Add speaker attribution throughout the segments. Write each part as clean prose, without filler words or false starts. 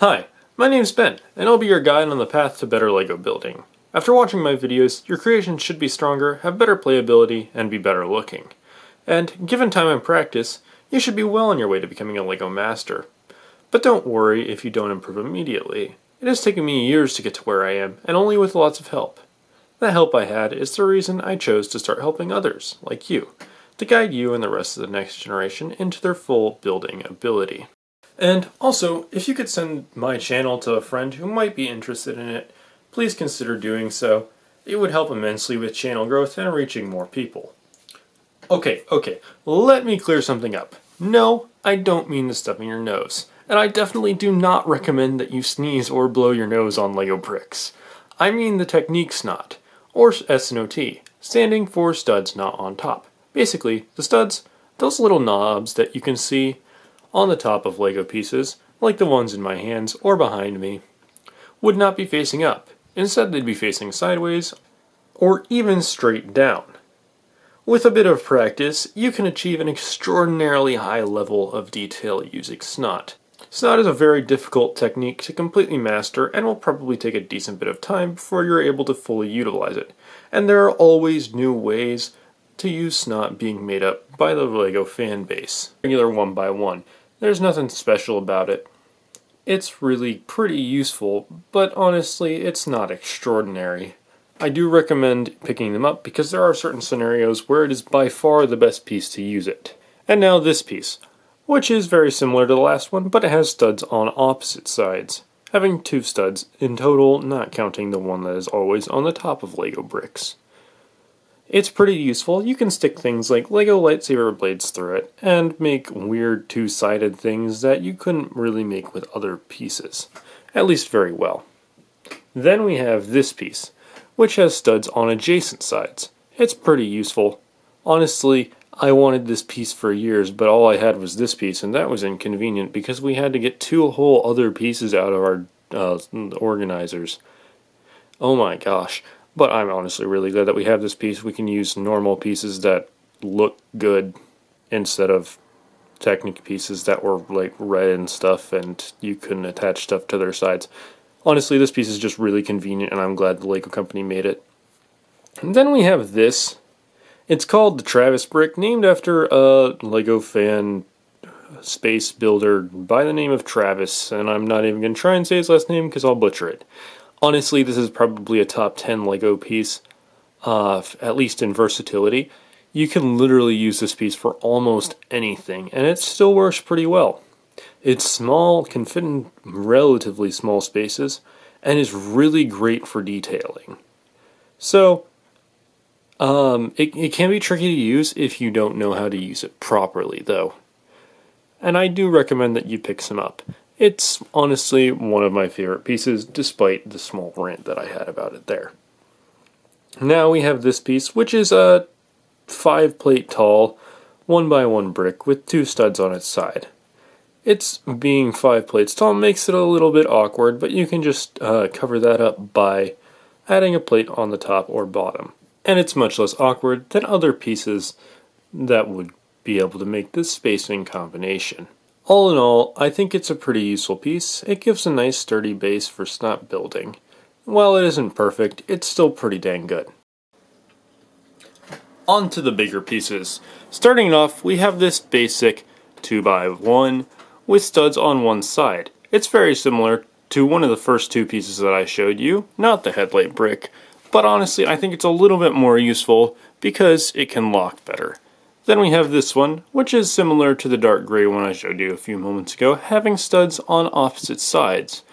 Speaker 1: Hi, my name's Ben, and I'll be your guide on the path to better LEGO building. After watching my videos, your creations should be stronger, have better playability, and be better looking. And, given time and practice, you should be well on your way to becoming a LEGO master. But don't worry if you don't improve immediately. It has taken me years to get to where I am, and only with lots of help. The help I had is the reason I chose to start helping others, like you, to guide you and the rest of the next generation into their full building ability. And also, if you could send my channel to a friend who might be interested in it, please consider doing so. It would help immensely with channel growth and reaching more people. Okay, let me clear something up. No, I don't mean to stub in your nose, and I definitely do not recommend that you sneeze or blow your nose on LEGO bricks. I mean the technique SNOT, or SNOT, standing for studs not on top. Basically, the studs, those little knobs that you can see on the top of LEGO pieces, like the ones in my hands or behind me, would not be facing up. Instead, they'd be facing sideways or even straight down. With a bit of practice, you can achieve an extraordinarily high level of detail using SNOT. SNOT is a very difficult technique to completely master and will probably take a decent bit of time before you're able to fully utilize it. And there are always new ways to use SNOT being made up by the LEGO fan base. Regular 1x1. There's nothing special about it. It's really pretty useful, but honestly, it's not extraordinary. I do recommend picking them up because there are certain scenarios where it is by far the best piece to use it. And now this piece, which is very similar to the last one, but it has studs on opposite sides, having 2 studs in total, not counting the one that is always on the top of LEGO bricks. It's pretty useful. You can stick things like LEGO lightsaber blades through it, and make weird 2-sided things that you couldn't really make with other pieces, at least very well. Then we have this piece, which has studs on adjacent sides. It's pretty useful. Honestly, I wanted this piece for years, but all I had was this piece, and that was inconvenient because we had to get 2 whole other pieces out of our organizers. Oh my gosh. But I'm honestly really glad that we have this piece. We can use normal pieces that look good instead of Technic pieces that were like red and stuff and you couldn't attach stuff to their sides. Honestly, this piece is just really convenient and I'm glad the LEGO company made it. And then we have this. It's called the Travis brick, named after a LEGO fan space builder by the name of Travis, and I'm not even going to try and say his last name because I'll butcher it. Honestly, this is probably a top 10 LEGO piece, at least in versatility. You can literally use this piece for almost anything, and it still works pretty well. It's small, can fit in relatively small spaces, and is really great for detailing. So, it can be tricky to use if you don't know how to use it properly, though. And I do recommend that you pick some up. It's honestly one of my favorite pieces, despite the small rant that I had about it there. Now we have this piece, which is a 5-plate tall, 1x1 brick with 2 studs on its side. It's being 5 plates tall makes it a little bit awkward, but you can just cover that up by adding a plate on the top or bottom. And it's much less awkward than other pieces that would be able to make this spacing combination. All in all, I think it's a pretty useful piece. It gives a nice sturdy base for SNOT building. While it isn't perfect, it's still pretty dang good. On to the bigger pieces. Starting off, we have this basic 2x1 with studs on one side. It's very similar to one of the first 2 pieces that I showed you, not the headlight brick, but honestly I think it's a little bit more useful because it can lock better. Then we have this one, which is similar to the dark gray one I showed you a few moments ago, having studs on opposite sides,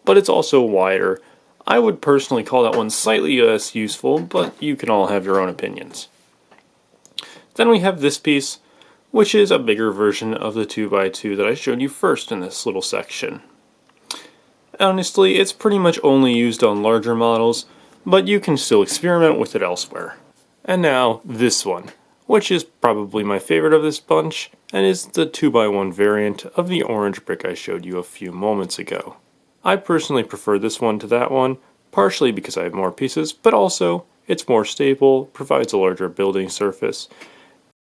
Speaker 1: but it's also wider. I would personally call that one slightly less useful, but you can all have your own opinions. Then we have this piece, which is a bigger version of the 2x2 that I showed you first in this little section. Honestly, it's pretty much only used on larger models, but you can still experiment with it elsewhere. And now, this one, which is probably my favorite of this bunch, and is the 2x1 variant of the orange brick I showed you a few moments ago. I personally prefer this one to that one, partially because I have more pieces, but also it's more stable, provides a larger building surface.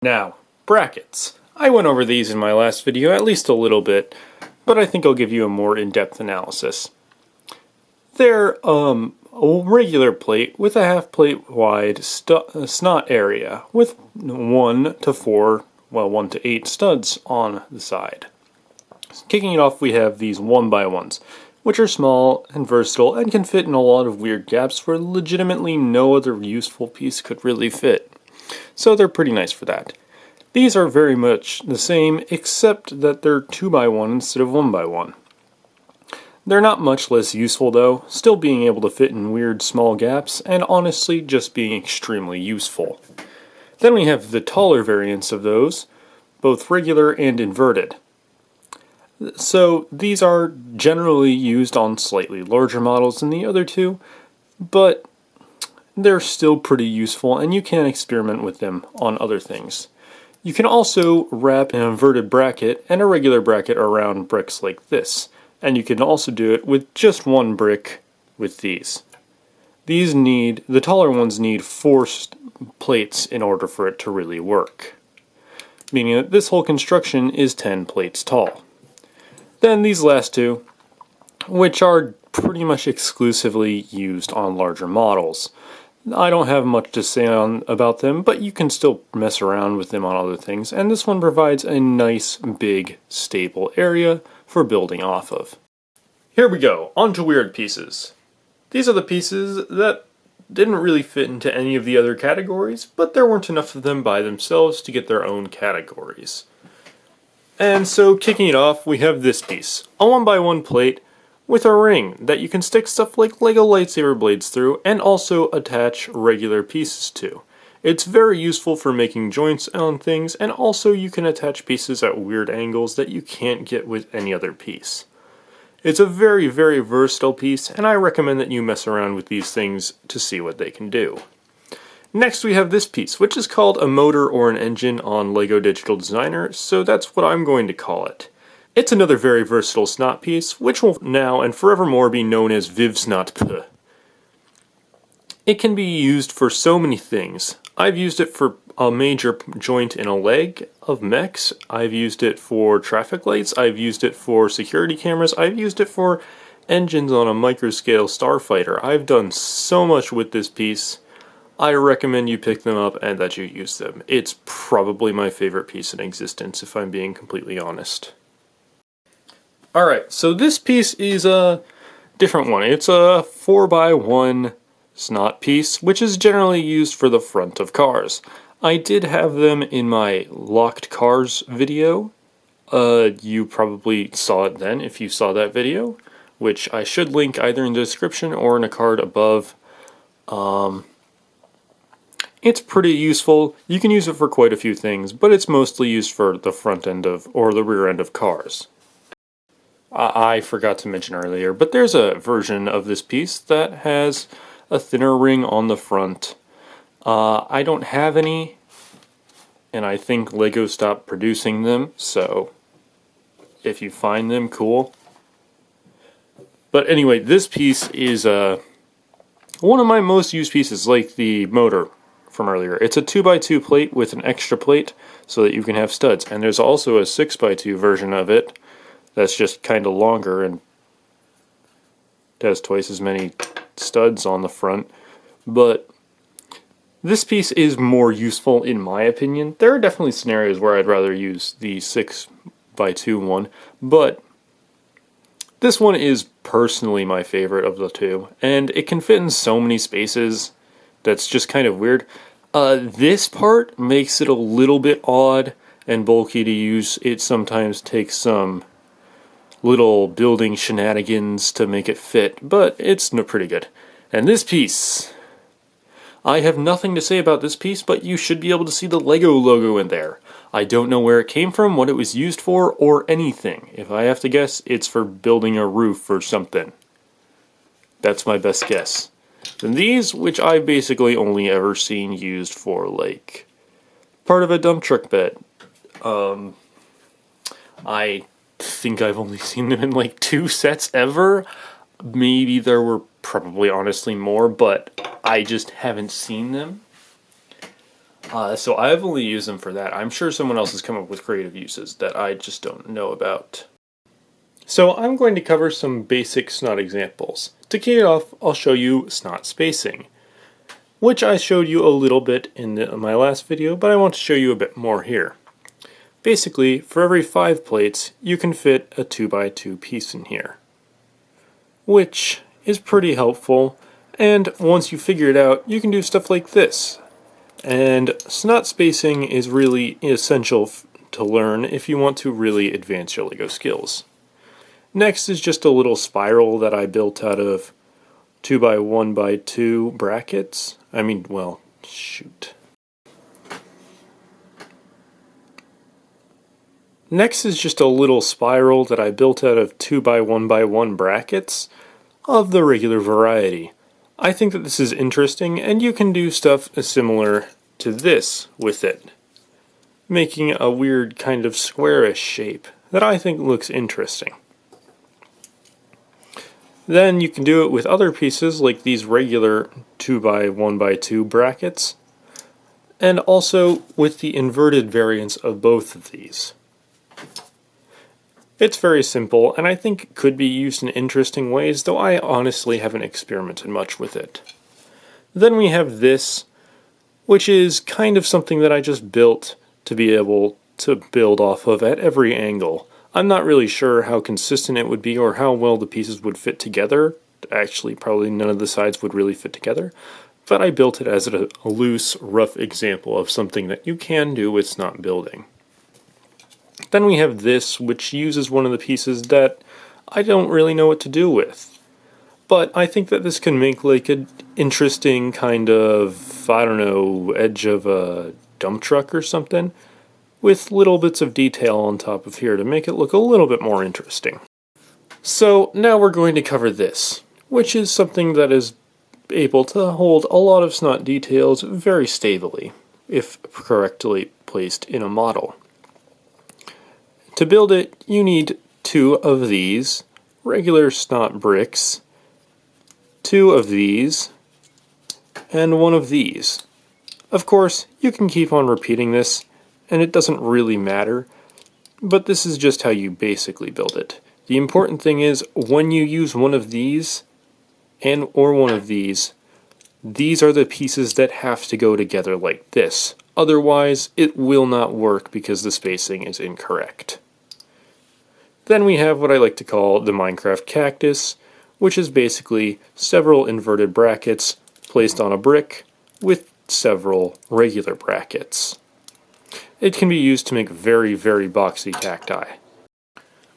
Speaker 1: Now, brackets. I went over these in my last video at least a little bit, but I think I'll give you a more in-depth analysis. They're a regular plate with a half plate wide snot area with 1 to 8 studs on the side. Kicking it off, we have these 1x1s, which are small and versatile and can fit in a lot of weird gaps where legitimately no other useful piece could really fit. So they're pretty nice for that. These are very much the same, except that they're 2x1 instead of 1x1. They're not much less useful though, still being able to fit in weird small gaps, and honestly just being extremely useful. Then we have the taller variants of those, both regular and inverted. So these are generally used on slightly larger models than the other two, but they're still pretty useful and you can experiment with them on other things. You can also wrap an inverted bracket and a regular bracket around bricks like this, and you can also do it with just one brick with these. The taller ones need 4 plates in order for it to really work, meaning that this whole construction is 10 plates tall. Then these last two, which are pretty much exclusively used on larger models. I don't have much to say about them, but you can still mess around with them on other things, and this one provides a nice, big, stable area for building off of. Here we go, on to weird pieces. These are the pieces that didn't really fit into any of the other categories, but there weren't enough of them by themselves to get their own categories. And so, kicking it off, we have this piece, a 1x1 plate with a ring that you can stick stuff like Lego lightsaber blades through and also attach regular pieces to. It's very useful for making joints on things, and also you can attach pieces at weird angles that you can't get with any other piece. It's a very, very versatile piece, and I recommend that you mess around with these things to see what they can do. Next we have this piece, which is called a motor or an engine on LEGO Digital Designer, so that's what I'm going to call it. It's another very versatile SNOT piece, which will now and forevermore be known as SNOT Pieces. It can be used for so many things. I've used it for a major joint in a leg of mechs, I've used it for traffic lights, I've used it for security cameras, I've used it for engines on a microscale starfighter. I've done so much with this piece. I recommend you pick them up and that you use them. It's probably my favorite piece in existence, if I'm being completely honest. Alright, so this piece is a different one. It's a 4x1 SNOT piece, which is generally used for the front of cars. I did have them in my locked cars video. You probably saw it then if you saw that video, which I should link either in the description or in a card above. It's pretty useful. You can use it for quite a few things, but it's mostly used for the front end of, or the rear end of cars. I forgot to mention earlier, but there's a version of this piece that has a thinner ring on the front. I don't have any, and I think LEGO stopped producing them, so if you find them, cool. But anyway, this piece is one of my most used pieces, like the motor from earlier. It's a 2x2 plate with an extra plate so that you can have studs, and there's also a 6x2 version of it that's just kind of longer and has twice as many studs on the front. But this piece is more useful in my opinion. There are definitely scenarios where I'd rather use the 6x2 one, but this one is personally my favorite of the two, and it can fit in so many spaces that's just kind of weird. This part makes it a little bit odd and bulky to use. It sometimes takes some little building shenanigans to make it fit, but it's pretty good. And this piece, I have nothing to say about this piece, but you should be able to see the LEGO logo in there. I don't know where it came from, what it was used for, or anything. If I have to guess, it's for building a roof or something. That's my best guess. And these, which I've basically only ever seen used for, like, part of a dump truck bed. I think I've only seen them in like 2 sets ever. Maybe there were probably honestly more, but I just haven't seen them. So I've only used them for that. I'm sure someone else has come up with creative uses that I just don't know about. So I'm going to cover some basic SNOT examples. To kick it off, I'll show you SNOT spacing, which I showed you a little bit in my last video, but I want to show you a bit more here. Basically, for every 5 plates, you can fit a 2x2 piece in here, which is pretty helpful, and once you figure it out, you can do stuff like this. And SNOT spacing is really essential to learn if you want to really advance your LEGO skills. Next is just a little spiral that I built out of 2x1x2 brackets. Next is just a little spiral that I built out of 2x1x1 brackets of the regular variety. I think that this is interesting, and you can do stuff similar to this with it, making a weird kind of squarish shape that I think looks interesting. Then you can do it with other pieces like these regular 2x1x2 brackets, and also with the inverted variants of both of these. It's very simple, and I think it could be used in interesting ways, though I honestly haven't experimented much with it. Then we have this, which is kind of something that I just built to be able to build off of at every angle. I'm not really sure how consistent it would be or how well the pieces would fit together. Actually, probably none of the sides would really fit together, but I built it as a loose, rough example of something that you can do with SNOT building. Then we have this, which uses one of the pieces that I don't really know what to do with. But I think that this can make like an interesting kind of, I don't know, edge of a dump truck or something, with little bits of detail on top of here to make it look a little bit more interesting. So now we're going to cover this, which is something that is able to hold a lot of SNOT details very stably, if correctly placed in a model. To build it, you need 2 of these regular SNOT bricks, 2 of these, and 1 of these. Of course, you can keep on repeating this, and it doesn't really matter, but this is just how you basically build it. The important thing is, when you use one of these, or one of these are the pieces that have to go together like this. Otherwise, it will not work because the spacing is incorrect. Then we have what I like to call the Minecraft cactus, which is basically several inverted brackets placed on a brick with several regular brackets. It can be used to make very, very boxy cacti.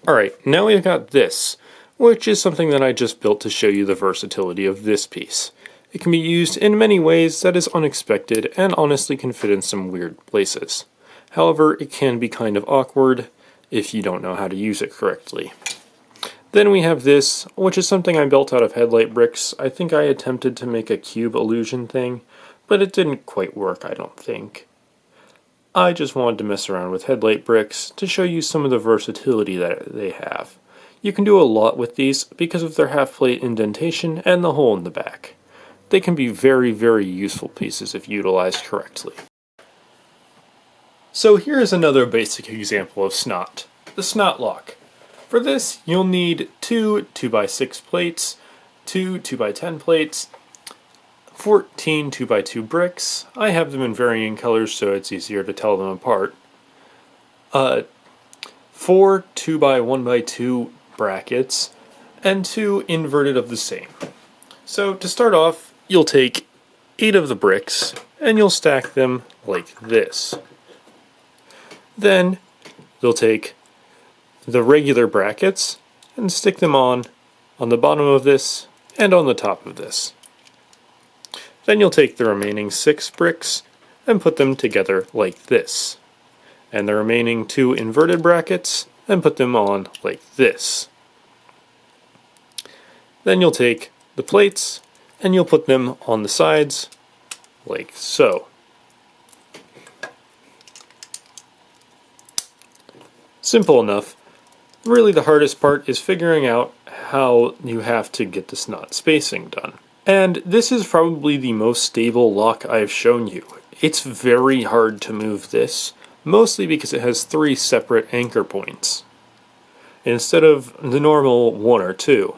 Speaker 1: Alright, now we've got this, which is something that I just built to show you the versatility of this piece. It can be used in many ways that is unexpected and honestly can fit in some weird places. However, it can be kind of awkward if you don't know how to use it correctly. Then we have this, which is something I built out of headlight bricks. I think I attempted to make a cube illusion thing, but it didn't quite work, I don't think. I just wanted to mess around with headlight bricks to show you some of the versatility that they have. You can do a lot with these because of their half-plate indentation and the hole in the back. They can be very, very useful pieces if utilized correctly. So here's another basic example of SNOT, the SNOT Lock. For this, you'll need 2 2x6 plates, 2 2x10 plates, 14 2x2 bricks. I have them in varying colors so it's easier to tell them apart. 4 2x1x2 brackets, and 2 inverted of the same. So to start off, you'll take 8 of the bricks, and you'll stack them like this. Then you'll take the regular brackets and stick them on the bottom of this and on the top of this. Then you'll take the remaining 6 bricks and put them together like this, and the remaining 2 inverted brackets and put them on like this. Then you'll take the plates and you'll put them on the sides like so. Simple enough. Really the hardest part is figuring out how you have to get the SNOT spacing done. And this is probably the most stable lock I've shown you. It's very hard to move this, mostly because it has 3 separate anchor points. instead of the normal 1 or 2.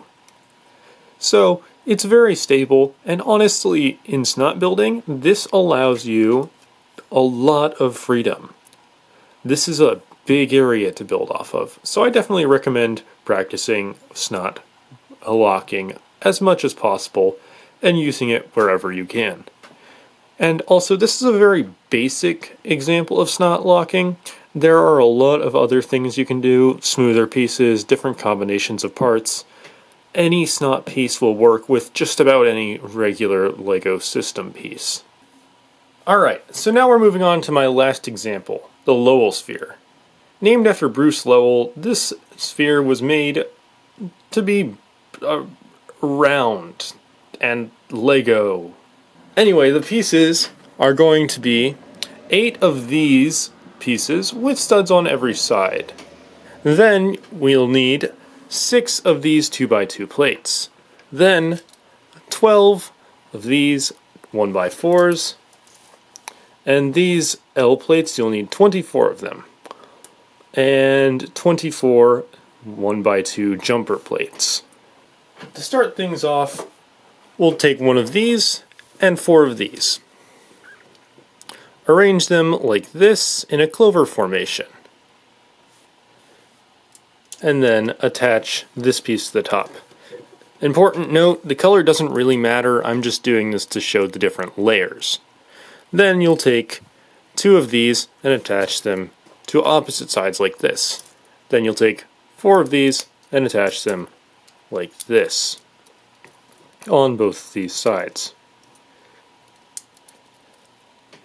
Speaker 1: So it's very stable, and honestly, in SNOT building, this allows you a lot of freedom. This is a big area to build off of, so I definitely recommend practicing SNOT locking as much as possible and using it wherever you can. And also, this is a very basic example of SNOT locking. There are a lot of other things you can do, smoother pieces, different combinations of parts. Any SNOT piece will work with just about any regular LEGO system piece. Alright, so now we're moving on to my last example, the Lowell Sphere. Named after Bruce Lowell, this sphere was made to be round and Lego. Anyway, the pieces are going to be 8 of these pieces with studs on every side. Then we'll need 6 of these 2x2 plates. Then 12 of these 1x4s. And these L plates, you'll need 24 of them. And 24 1x2 jumper plates. To start things off, we'll take one of these and 4 of these. Arrange them like this in a clover formation. And then attach this piece to the top. Important note, the color doesn't really matter, I'm just doing this to show the different layers. Then you'll take 2 of these and attach them to opposite sides like this. Then you'll take 4 of these and attach them like this on both these sides.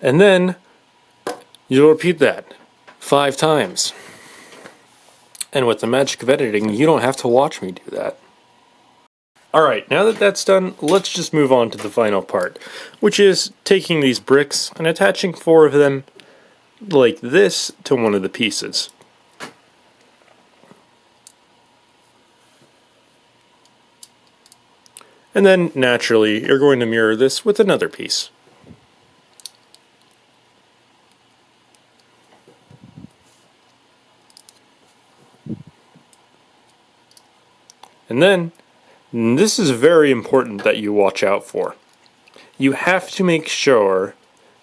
Speaker 1: And then you'll repeat that 5 times. And with the magic of editing, you don't have to watch me do that. Alright, now that that's done, let's just move on to the final part, which is taking these bricks and attaching 4 of them like this to one of the pieces. And then, naturally, you're going to mirror this with another piece. And then, this is very important that you watch out for. You have to make sure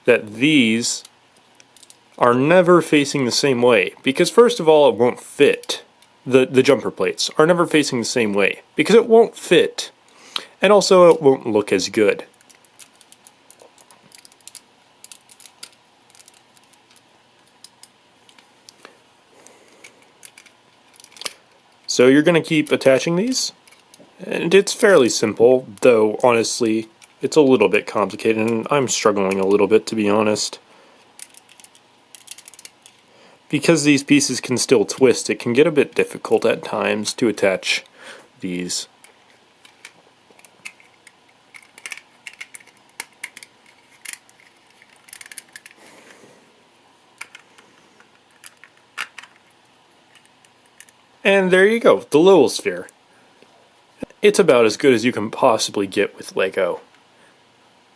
Speaker 1: that these are never facing the same way, because first of all, it won't fit. The jumper plates are never facing the same way, because it won't fit, and also it won't look as good. So you're going to keep attaching these, and it's fairly simple, though honestly it's a little bit complicated and I'm struggling a little bit, to be honest. Because these pieces can still twist, it can get a bit difficult at times to attach these. And there you go, the Lowell Sphere. It's about as good as you can possibly get with LEGO.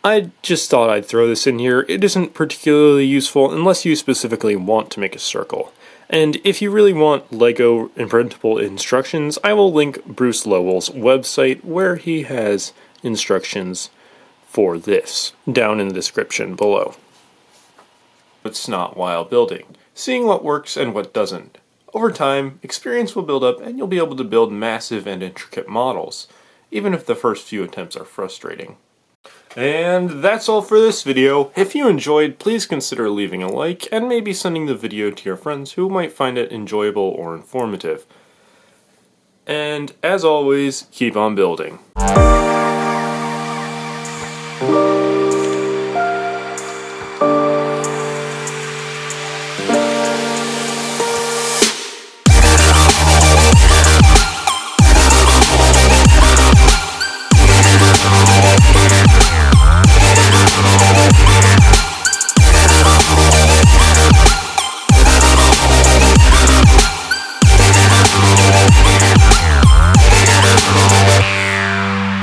Speaker 1: I just thought I'd throw this in here. It isn't particularly useful unless you specifically want to make a circle. And if you really want LEGO imprintable instructions, I will link Bruce Lowell's website where he has instructions for this down in the description below. It's not while building, seeing what works and what doesn't. Over time, experience will build up and you'll be able to build massive and intricate models, even if the first few attempts are frustrating. And that's all for this video. If you enjoyed, please consider leaving a like and maybe sending the video to your friends who might find it enjoyable or informative. And as always, keep on building.